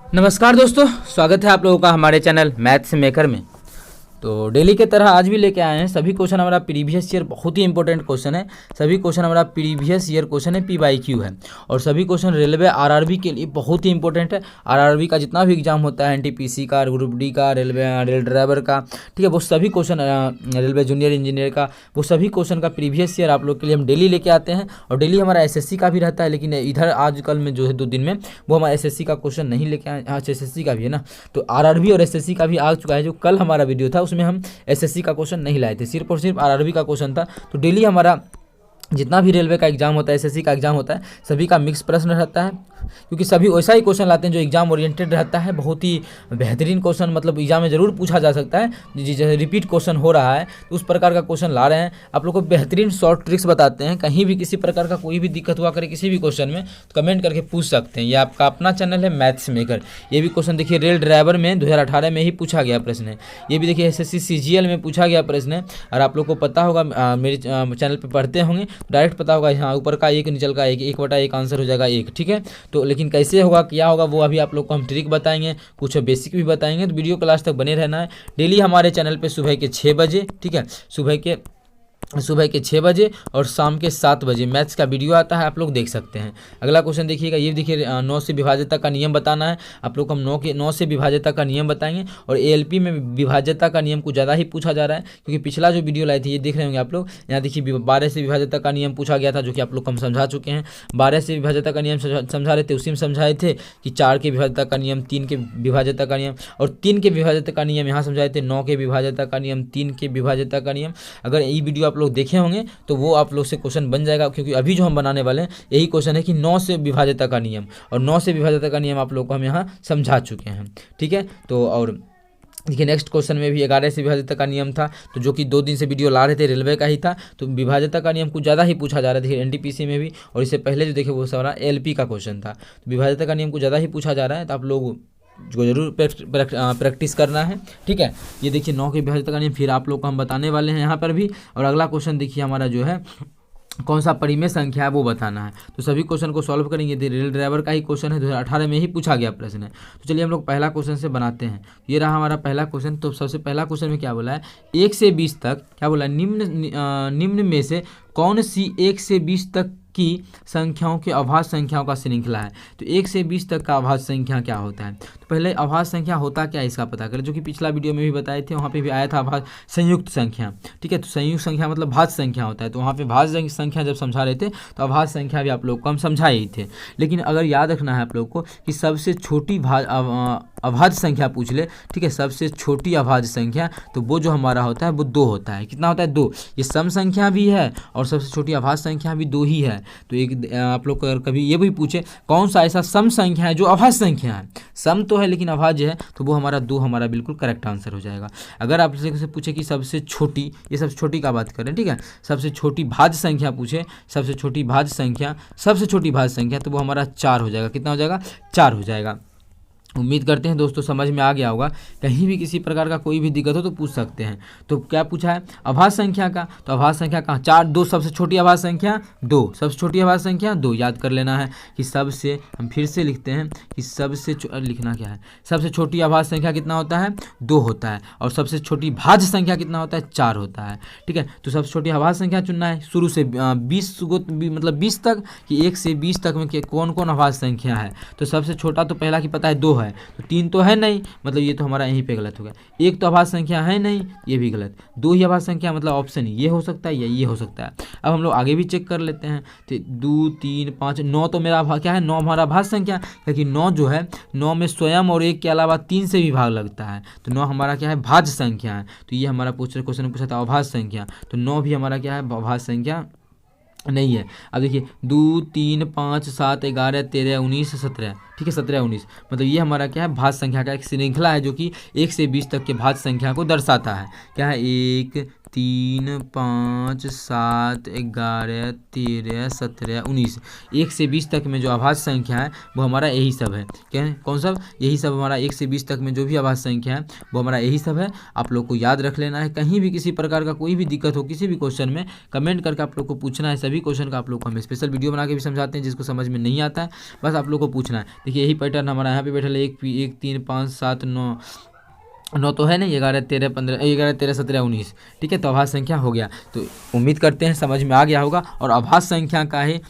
नमस्कार दोस्तों, स्वागत है आप लोगों का हमारे चैनल मैथ्स मेकर में। तो डेली के तरह आज भी लेके आए हैं सभी क्वेश्चन हमारा प्रीवियस ईयर, बहुत ही इंपॉर्टेंट क्वेश्चन है। सभी क्वेश्चन हमारा प्रीवियस ईयर क्वेश्चन है, पी/क्यू है और सभी क्वेश्चन रेलवे आरआरबी के लिए बहुत ही इंपॉर्टेंट है। आरआरबी का जितना भी एग्जाम होता है, एनटीपीसी का, ग्रुप डी का, रेल ड्राइवर का, ठीक है, वो सभी क्वेश्चन, रेलवे जूनियर इंजीनियर का, वो सभी क्वेश्चन का प्रीवियस ईयर आप लोग के लिए हम डेली लेके आते हैं। और डेली हमारा एसएससी का भी रहता है, लेकिन इधर आजकल में जो है 2 दिन में वो हमारा एसएससी का क्वेश्चन नहीं लेके आए। हाँ, एसएससी का भी है ना, तो आरआरबी और एसएससी का भी आ चुका है। जो कल हमारा वीडियो था उसमें हम एसएससी का क्वेश्चन नहीं लाए थे, सिर्फ और सिर्फ आरआरबी का क्वेश्चन था। तो डेली हमारा जितना भी रेलवे का एग्जाम होता है, एसएससी का एग्जाम होता है, सभी का मिक्स प्रश्न रहता है, क्योंकि सभी वैसा ही क्वेश्चन लाते हैं जो एग्जाम ओरिएंटेड रहता है। बहुत ही बेहतरीन क्वेश्चन, मतलब एग्जाम में ज़रूर पूछा जा सकता है। जैसे रिपीट क्वेश्चन हो रहा है तो उस प्रकार का क्वेश्चन ला रहे हैं। आप लोग को बेहतरीन शॉर्ट ट्रिक्स बताते हैं। कहीं भी किसी प्रकार का कोई भी दिक्कत हुआ करे किसी भी क्वेश्चन में तो कमेंट करके पूछ सकते हैं। ये आपका अपना चैनल है मैथ्स मेकर। ये भी क्वेश्चन देखिए, रेल ड्राइवर में 2018 में ही पूछा गया प्रश्न है। ये भी देखिए एसएससी सीजीएल में पूछा गया प्रश्न है। और आप लोग को पता होगा, मेरे चैनल पर पढ़ते होंगे, डायरेक्ट पता होगा, हाँ ऊपर का 1 नीचे का 1/1 आंसर हो जाएगा 1, ठीक है। तो लेकिन कैसे होगा, क्या होगा, वो अभी आप लोग को हम ट्रिक बताएंगे, कुछ बेसिक भी बताएंगे। तो वीडियो क्लास तक बने रहना है। डेली हमारे चैनल पे सुबह के 6 बजे, ठीक है, सुबह के 6 बजे और शाम के 7 बजे मैथ्स का वीडियो आता है, आप लोग देख सकते हैं। अगला क्वेश्चन देखिएगा, ये देखिए 9 से विभाज्यता का नियम बताना है। आप लोग को हम 9 से विभाज्यता का नियम बताएंगे। और एएलपी में विभाज्यता का नियम कुछ ज़्यादा ही पूछा जा रहा है, क्योंकि पिछला जो वीडियो लाए थे ये देख रहे होंगे आप लोग। यहाँ देखिए 12 से विभाज्यता का नियम पूछा गया था, जो कि आप लोग को हम समझा चुके हैं। 12 से विभाज्यता का नियम समझा रहे थे, उसी में समझाए थे कि 4 के विभाज्यता का नियम, 3 के विभाज्यता का नियम और 3 के विभाज्यता का नियम यहाँ समझाए थे। 9 के विभाज्यता का नियम, 3 के विभाज्यता का नियम। अगर ये वीडियो आप लोग देखे होंगे तो वो आप लोग से क्वेश्चन बन जाएगा, क्योंकि अभी जो हम बनाने वाले हैं यही क्वेश्चन है कि 9 से विभाज्यता का नियम, और 9 से विभाज्यता का नियम आप लोग को हम यहाँ समझा चुके हैं, ठीक है। तो और देखिए नेक्स्ट क्वेश्चन में भी 11 से विभाज्यता का नियम था, तो जो कि 2 दिन से वीडियो ला रहे थे, रेलवे का ही था। तो विभाज्यता का नियम कुछ ज़्यादा ही पूछा जा रहा था एनटीपीसी में भी, और इससे पहले जो देखे वो सारा एलपी का क्वेश्चन था। तो विभाज्यता का नियम कुछ ज़्यादा ही पूछा जा रहा है, तो आप लोग जो जरूर प्रैक्टिस करना है, ठीक है। ये देखिए 9 के विभाज्यता का नियम फिर आप लोग को हम बताने वाले हैं यहाँ पर भी। और अगला क्वेश्चन देखिए हमारा जो है कौन सा परिमेय संख्या है वो बताना है। तो सभी क्वेश्चन को सॉल्व करेंगे। रेल ड्राइवर का ही क्वेश्चन है, 2018 में ही पूछा गया प्रश्न है। तो चलिए हम लोग पहला क्वेश्चन से बनाते हैं। ये रहा हमारा पहला क्वेश्चन। तो सबसे पहला क्वेश्चन में क्या बोला है, 1 से 20 तक, क्या बोला है, निम्न में से कौन सी 1 से 20 तक की संख्याओं के अभाज्य संख्याओं का श्रृंखला है। तो 1 से 20 तक का अभाज्य संख्या क्या होता है। तो पहले अभाज्य संख्या होता क्या है इसका पता करें, जो कि पिछला वीडियो में भी बताए थे, वहाँ पे भी आया था अभाज्य संयुक्त संख्या, ठीक है। तो संयुक्त संख्या मतलब भाज्य संख्या होता है। तो वहाँ पे भाज्य संख्या जब समझा रहे थे तो अभाज्य संख्या भी आप लोग को हम समझाए ही थे। लेकिन अगर याद रखना है आप लोग को कि सबसे छोटी अभाज्य संख्या पूछ ले, ठीक है, सबसे छोटी अभाज्य संख्या, तो वो जो हमारा होता है वो 2 होता है। कितना होता है, 2। ये सम संख्या भी है और सबसे छोटी अभाज्य संख्या भी 2 ही है। तो एक आप लोग कभी ये भी पूछे कौन सा ऐसा सम संख्या है जो अभाज्य संख्या है, सम तो है लेकिन अभाज्य है, तो वो हमारा 2 हमारा बिल्कुल करेक्ट आंसर हो जाएगा। अगर आप से पूछे कि सबसे छोटी, ये सबसे छोटी का बात करें, ठीक है, सबसे छोटी भाज्य संख्या पूछे, सबसे छोटी भाज्य संख्या, तो वो हमारा 4 हो जाएगा। कितना हो जाएगा, 4 हो जाएगा। उम्मीद करते हैं दोस्तों समझ में आ गया होगा। कहीं भी किसी प्रकार का कोई भी दिक्कत हो तो पूछ सकते हैं। तो क्या पूछा है, अभाज्य संख्या का। तो अभाज्य संख्या कहाँ, 4, 2, सबसे छोटी अभाज्य संख्या 2, सबसे छोटी अभाज्य संख्या 2। याद कर लेना है कि सबसे, हम फिर से लिखते हैं कि सबसे लिखना क्या है, सबसे छोटी अभाज्य संख्या कितना होता है, 2 होता है। और सबसे छोटी भाज्य संख्या कितना होता है, 4 होता है, ठीक है। तो सबसे छोटी अभाज्य संख्या चुनना है शुरू से 20 मतलब 20 तक, कि 1 से 20 तक में कौन कौन अभाज्य संख्या है। तो सबसे छोटा तो पहला की पता है 2 है, तो 3 तो है नहीं, मतलब ये तो हमारा यहीं पे गलत हो गया। 1 तो अभाज्य संख्या है नहीं, ये भी गलत। 2 ही अभाज्य संख्या, मतलब ऑप्शन ये हो सकता है या ये हो सकता है। अब हम लोग आगे भी चेक कर लेते हैं। तो 2, 3, 5, 9 तो मेरा क्या है, 9 हमारा अभाज्य संख्या, क्योंकि 9 जो है, 9 में स्वयं और 1 के अलावा 3 से भी भाग लगता है। तो 9 हमारा क्या है, भाज्य संख्या है। तो ये हमारा क्वेश्चन पूछा था अभाज्य संख्या, तो 9 भी हमारा क्या है, अभाज्य संख्या नहीं है। अब देखिए 2, 3, 5, 7, 11, 13, 19, 17, ठीक है, 17, 19, मतलब ये हमारा क्या है, भाज्य संख्या का एक श्रृंखला है, जो कि 1 से 20 तक के भाज्य संख्या को दर्शाता है। क्या है, 1, 3, 5, 7, 11, 13, 17, 19, 1 से 20 तक में जो अभाज्य संख्या है वो हमारा यही सब है। क्या है? कौन सब? यही सब हमारा 1 से 20 तक में जो भी अभाज्य संख्या है वो हमारा यही सब है। आप लोग को याद रख लेना है। कहीं भी किसी प्रकार का कोई भी दिक्कत हो किसी भी क्वेश्चन में कमेंट करके आप लोग को पूछना है। सभी क्वेश्चन का आप लोग को हम स्पेशल वीडियो बना के भी समझाते हैं, जिसको समझ में नहीं आता है बस आप लोग को पूछना है। देखिए यही पैटर्न हमारा यहाँ पे बैठा है 1, 3, 5, 7, 9 तो है नहीं, 11, 13, 15, 11, 13, 17, 19, ठीक है। तो अभाज्य संख्या हो गया। तो उम्मीद करते हैं समझ में आ गया होगा। और अभाज्य संख्या का ही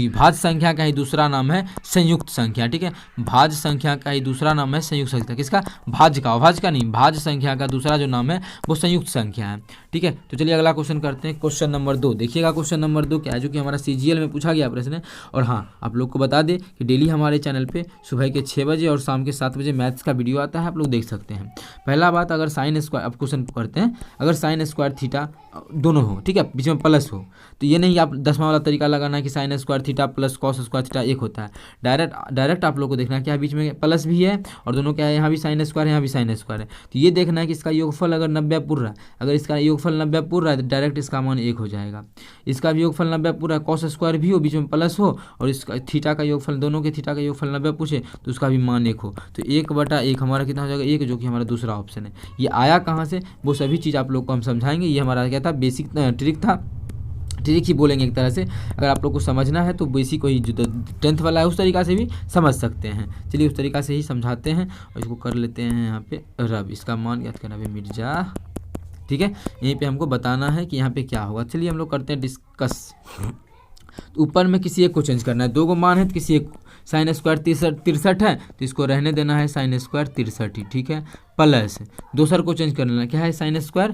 भाज्य संख्या का ही दूसरा नाम है संयुक्त संख्या, ठीक है। भाज्य संख्या का ही दूसरा नाम है संयुक्त संख्या। किसका? भाज्य का, अभाज्य का नहीं। भाज्य संख्या का दूसरा जो नाम है वो संयुक्त संख्या है, ठीक है। तो चलिए अगला क्वेश्चन करते हैं। क्वेश्चन नंबर 2 देखिएगा। क्वेश्चन नंबर 2 क्या है, जो कि हमारा CGL में पूछा गया प्रश्न है। और हाँ, आप लोग को बता दें कि डेली हमारे चैनल पे सुबह के 6 बजे और शाम के 7 बजे मैथ्स का वीडियो आता है, आप लोग देख सकते हैं। पहला बात, अगर साइन स्क्वायर, अब क्वेश्चन करते हैं, अगर साइन स्क्वायर थीटा दोनों हो, ठीक है, बीच में प्लस हो, तो ये नहीं आप 10वां वाला तरीका लगाना है कि sine square theta plus cos square theta एक होता है। डायरेक्ट आप लोग को देखना है क्या बीच में प्लस भी है और दोनों क्या है, यहाँ भी साइन स्क्वायर है, यहाँ भी साइन स्क्वायर है। तो ये देखना है कि इसका योगफल अगर 90 पूर्ण रहा है, अगर इसका योगफल 90 पूर्ण रहा है तो डायरेक्ट इसका मान 1 हो जाएगा। इसका भी योगफल 90 पूरा, कॉस स्क्वायर भी हो, बीच में प्लस हो, और इसका थीटा का योगफल, दोनों के थीटा का योगफल 90 पूछे तो उसका भी मान 1 हो, तो 1/1 हमारा कितना हो जाएगा? 1, जो कि हमारा दूसरा ऑप्शन है। ये आया कहाँ से वो सभी चीज़ आप लोग को हम समझाएंगे। ये हमारा क्या था, बेसिक ट्रिक था, ट्रिक ही बोलेंगे एक तरह से। अगर आप लोग को समझना है तो बेसिक कोई जो 10th वाला है उस तरीका से भी समझ सकते हैं। चलिए उस तरीका से ही समझाते हैं और इसको कर लेते हैं यहाँ पे रब। इसका मान याद करना है मिर्जा, ठीक है। यहीं पे हमको बताना है कि यहाँ पे क्या होगा। चलिए हम लोग करते हैं डिस्कस। ऊपर में किसी एक को चेंज करना है, 2 को मान है तो किसी एक, साइन स्क्वायर 63 है तो इसको रहने देना है साइन स्क्वायर 63 ही, ठीक है। प्लस दूसर को चेंज कर लेना, क्या है, साइन स्क्वायर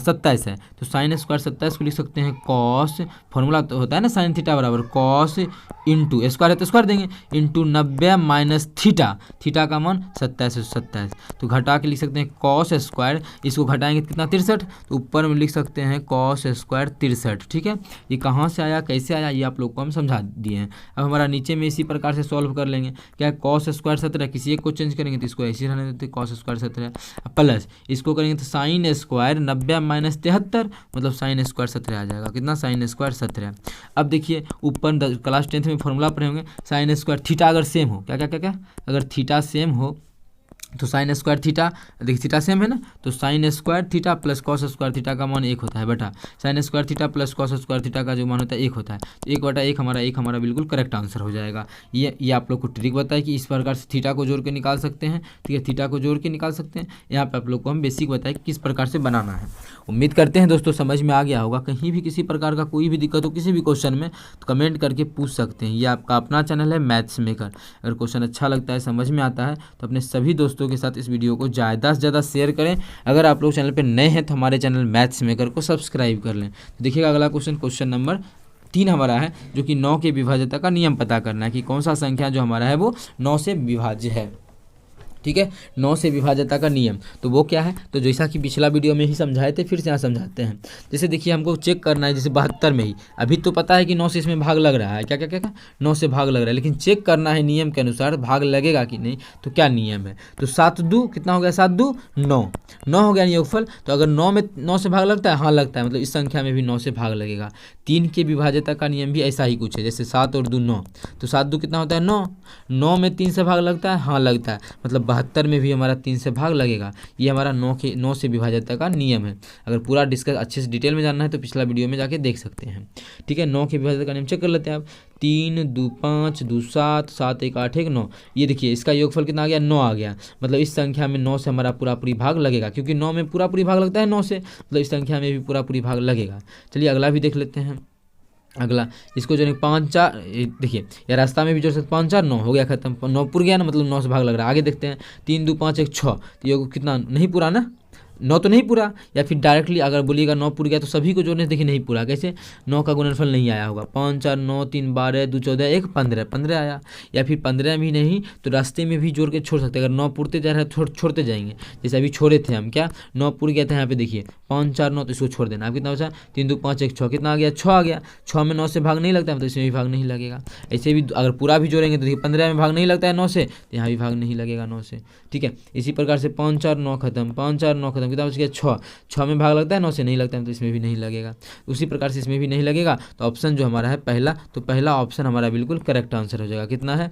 27 है तो साइन स्क्वायर 27 को लिख सकते हैं कॉस, फॉर्मूला तो होता है ना साइन थीटा बराबर कॉस इंटू स्क्वायर है तो स्क्वायर देंगे, इंटू 90 माइनस थीटा, थीटा का मान 27 तो घटा के लिख सकते हैं कॉस स्क्वायर, इसको घटाएंगे कितना 63, तो ऊपर में लिख सकते हैं कॉस स्क्वायर 63, ठीक है। ये कहाँ से आया कैसे आया ये आप लोग को हम समझा दिए हैं। अब हमारा नीचे में इसी प्रकार से सॉल्व कर लेंगे। क्या है, कॉस स्क्वायर 17, किसी एक को चेंज करेंगे तो इसको ऐसे रहने देते कॉस स्क्वायर 17 प्लस इसको करेंगे तो साइन स्क्वायर 90 माइनस 73 मतलब साइन स्क्वायर 17 आ जाएगा। कितना? Sine square 17। अब देखिए ऊपर क्लास 10th में फॉर्मूला पढ़े होंगे, साइन स्क्वायर थीटा अगर सेम हो, क्या क्या क्या क्या, अगर थीटा सेम हो तो साइन स्क्वायर थीटा, देखिए थीटा सेम है ना, तो sine square theta plus cos square theta का मान 1 होता है बटा sine square theta plus cos square theta का जो मान होता है 1 होता है। तो 1/1 हमारा बिल्कुल करेक्ट आंसर हो जाएगा। ये आप लोग को ट्रिक बताया कि इस प्रकार से थीटा को जोड़ के निकाल सकते हैं, ठीक है, थीटा को जोड़ के निकाल सकते हैं। यहाँ पे आप लोग को हम बेसिक बताए किस प्रकार से बनाना है। उम्मीद करते हैं दोस्तों समझ में आ गया होगा। कहीं भी किसी प्रकार का कोई भी दिक्कत हो किसी भी क्वेश्चन में तो कमेंट करके पूछ सकते हैं। ये आपका अपना चैनल है मैथ्स मेकर। अगर क्वेश्चन अच्छा लगता है, समझ में आता है तो अपने सभी दोस्तों के साथ इस वीडियो को ज़्यादा से ज़्यादा शेयर करें। अगर आप लोग चैनल पे नए हैं तो हमारे चैनल मैथ्स मेकर को सब्सक्राइब कर लें। तो देखिएगा अगला क्वेश्चन नंबर 3 हमारा है, जो कि 9 के विभाज्यता का नियम पता करना है कि कौन सा संख्या जो हमारा है वो 9 से विभाज्य है, ठीक है। 9 से विभाज्यता का नियम तो वो क्या है, तो जैसा कि पिछला वीडियो में ही समझाए थे फिर से यहाँ समझाते हैं। जैसे देखिए हमको चेक करना है, जैसे 72 में ही अभी तो पता है कि 9 से इसमें भाग लग रहा है, क्या क्या क्या क्या 9 से भाग लग रहा है, लेकिन चेक करना है नियम के अनुसार भाग लगेगा कि नहीं। तो क्या नियम है, तो 7×2 कितना हो गया, 7×2 9 हो गया योगफल। तो अगर 9 में 9 से भाग लगता है, हाँ लगता है, मतलब इस संख्या में भी 9 से भाग लगेगा। 3 के विभाज्यता का नियम भी ऐसा ही कुछ है, जैसे 7 और 2 9, तो 7×2 कितना होता है 9, 9 में 3 से भाग लगता है, हाँ लगता है, मतलब 72 में भी हमारा 3 से भाग लगेगा। ये हमारा 9 से विभाज्यता का नियम है। अगर पूरा डिस्कस अच्छे से डिटेल में जानना है तो पिछला वीडियो में जाके देख सकते हैं, ठीक है। 9 के विभाज्यता का नियम चेक कर लेते हैं आप। 3 2 5 2 7 7 1 8 1 9, ये देखिए इसका योगफल कितना आ गया, 9 आ गया। मतलब इस संख्या में 9 से हमारा पूरी भाग लगेगा, क्योंकि 9 में पूरी भाग लगता है 9 से, मतलब इस संख्या में भी पूरी भाग लगेगा। चलिए अगला भी देख लेते हैं। अगला इसको जो 5 4, देखिए या रास्ता में भी जोड़ सकते 5 4 9 हो गया खत्म, 9 पूरा गया ना, मतलब 9 से भाग लग रहा है। आगे देखते हैं 3 2 5 1 6, तो ये कितना नहीं पूरा ना, 9 तो नहीं पूरा। या फिर डायरेक्टली अगर बोलिएगा 9 पूरा गया तो सभी को जोड़ने से देखिए नहीं पूरा, कैसे 9 का गुणनफल नहीं आया होगा। 5 4 9 3 12 2 14 1 15 आया। या फिर 15 भी नहीं तो रास्ते में भी जोड़ के छोड़ सकते हैं। अगर 9 पूरते जा रहे हैं छोड़ते जाएंगे, जैसे अभी छोड़े थे हम, क्या 9 पूर गया था, यहाँ पे देखिए 5 4 9, तो इसको छोड़ देना। अब कितना बचा, 3 2 5 1 6, कितना आ गया 6 आ गया। 6 में 9 से भाग नहीं लगता है, मतलब इसमें भी भाग नहीं लगेगा। ऐसे भी अगर पूरा भी जोड़ेंगे तो देखिए 15 में भाग नहीं लगता है 9 से, तो यहाँ भी भाग नहीं लगेगा 9 से, ठीक है। इसी प्रकार से 5 4 9 खत्म, 5 4 9 खत्म, खत्म, कितना बच गया 6, 6 में भाग लगता है 9 से, नहीं लगता है, तो इसमें भी नहीं लगेगा। उसी प्रकार से इसमें भी नहीं लगेगा, तो ऑप्शन जो हमारा है पहला, तो पहला ऑप्शन हमारा बिल्कुल करेक्ट आंसर हो जाएगा। कितना है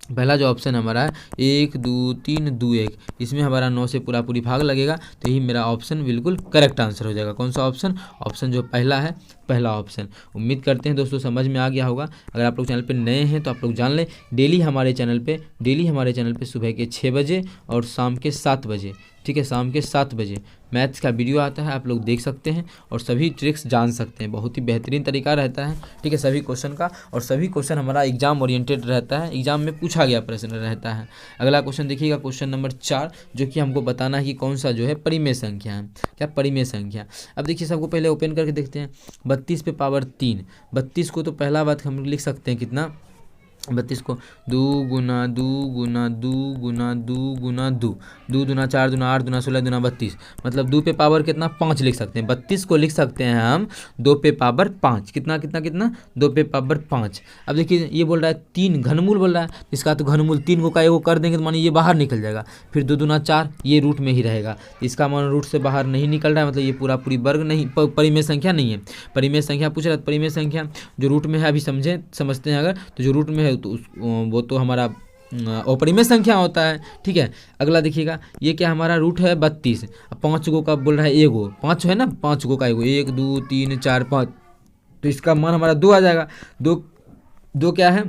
पहला जो ऑप्शन हमारा है 1 2 3 2 1, इसमें हमारा 9 से पूरा पूरी भाग लगेगा, तो यही मेरा ऑप्शन बिल्कुल करेक्ट आंसर हो जाएगा। कौन सा ऑप्शन? ऑप्शन जो पहला है, पहला ऑप्शन। उम्मीद करते हैं दोस्तों समझ में आ गया होगा। अगर आप लोग चैनल पे नए हैं तो आप लोग जान लें, डेली हमारे चैनल पे सुबह के 6 बजे और शाम के 7 बजे, ठीक है, शाम के 7 बजे मैथ्स का वीडियो आता है, आप लोग देख सकते हैं और सभी ट्रिक्स जान सकते हैं। बहुत ही बेहतरीन तरीका रहता है, ठीक है, सभी क्वेश्चन का, और सभी क्वेश्चन हमारा एग्जाम ओरिएंटेड रहता है, एग्जाम में पूछा गया प्रश्न रहता है। अगला क्वेश्चन देखिएगा, क्वेश्चन नंबर 4, जो कि हमको बताना है कि कौन सा जो है परिमेय संख्या है। क्या? परिमेय संख्या। अब देखिए सबको पहले ओपन करके देखते हैं। 32 पे पावर 3, 32 को तो पहला बात हम लिख सकते हैं कितना, 32 को 2 गुना 2 गुना 2 गुना 2 गुना 2, 2 दूना 4 दूना 8 दूना 16 दूना 32, मतलब 2 पे पावर कितना 5 लिख सकते हैं। 32 को लिख सकते हैं हम 2 पे पावर 5, कितना कितना कितना 2 पे पावर 5। अब देखिए ये बोल रहा है 3 घनमूल बोल रहा है, इसका तो घनमूल 3 को का एगो कर देंगे तो मानिए ये बाहर निकल जाएगा, फिर 2 दूना 4 ये रूट में ही रहेगा, इसका मान रूट से बाहर नहीं निकल रहा है, मतलब ये पूरा पूरी वर्ग नहीं, परिमेय संख्या नहीं है। परिमेय संख्या पूछ रहा है, परिमेय संख्या जो रूट में है, अभी समझते हैं अगर, तो जो रूट में है तो वो तो हमारा अपरिमेय संख्या होता है, ठीक है। अगला देखिएगा, ये क्या हमारा रूट है 32, 5 गो का बोल रहा है एगो, 5 है ना, 5 गो का एगो, 1 2 3 4 5, तो इसका मान हमारा 2 आ जाएगा। 2 क्या है,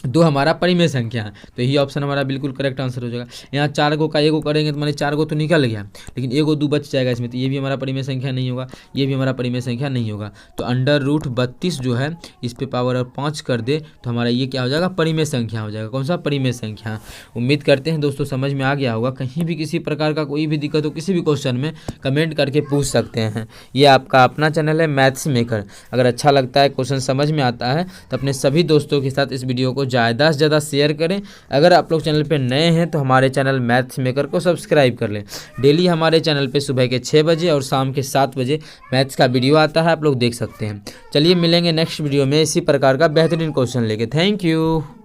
2 हमारा परिमेय संख्या है, तो यही ऑप्शन हमारा बिल्कुल करेक्ट आंसर हो जाएगा। यहाँ 4 गो का एगो करेंगे तो माने 4 गो तो निकल गया, लेकिन एगो 2 बच जाएगा इसमें, तो ये भी हमारा परिमेय संख्या नहीं होगा, ये भी हमारा परिमेय संख्या नहीं होगा। तो अंडर रूट 32 जो है इस पे पावर और 5 कर दे तो हमारा ये क्या हो जाएगा, परिमेय संख्या हो जाएगा। कौन सा? परिमेय संख्या। उम्मीद करते हैं दोस्तों समझ में आ गया होगा। कहीं भी किसी प्रकार का कोई भी दिक्कत हो किसी भी क्वेश्चन में कमेंट करके पूछ सकते हैं। ये आपका अपना चैनल है मैथ्स मेकर। अगर अच्छा लगता है, क्वेश्चन समझ में आता है, तो अपने सभी दोस्तों के साथ इस वीडियो को ज़्यादा से ज़्यादा शेयर करें। अगर आप लोग चैनल पे नए हैं तो हमारे चैनल मैथ्स मेकर को सब्सक्राइब कर लें। डेली हमारे चैनल पे सुबह के 6 बजे और शाम के 7 बजे मैथ्स का वीडियो आता है, आप लोग देख सकते हैं। चलिए मिलेंगे नेक्स्ट वीडियो में इसी प्रकार का बेहतरीन क्वेश्चन लेके। Thank you.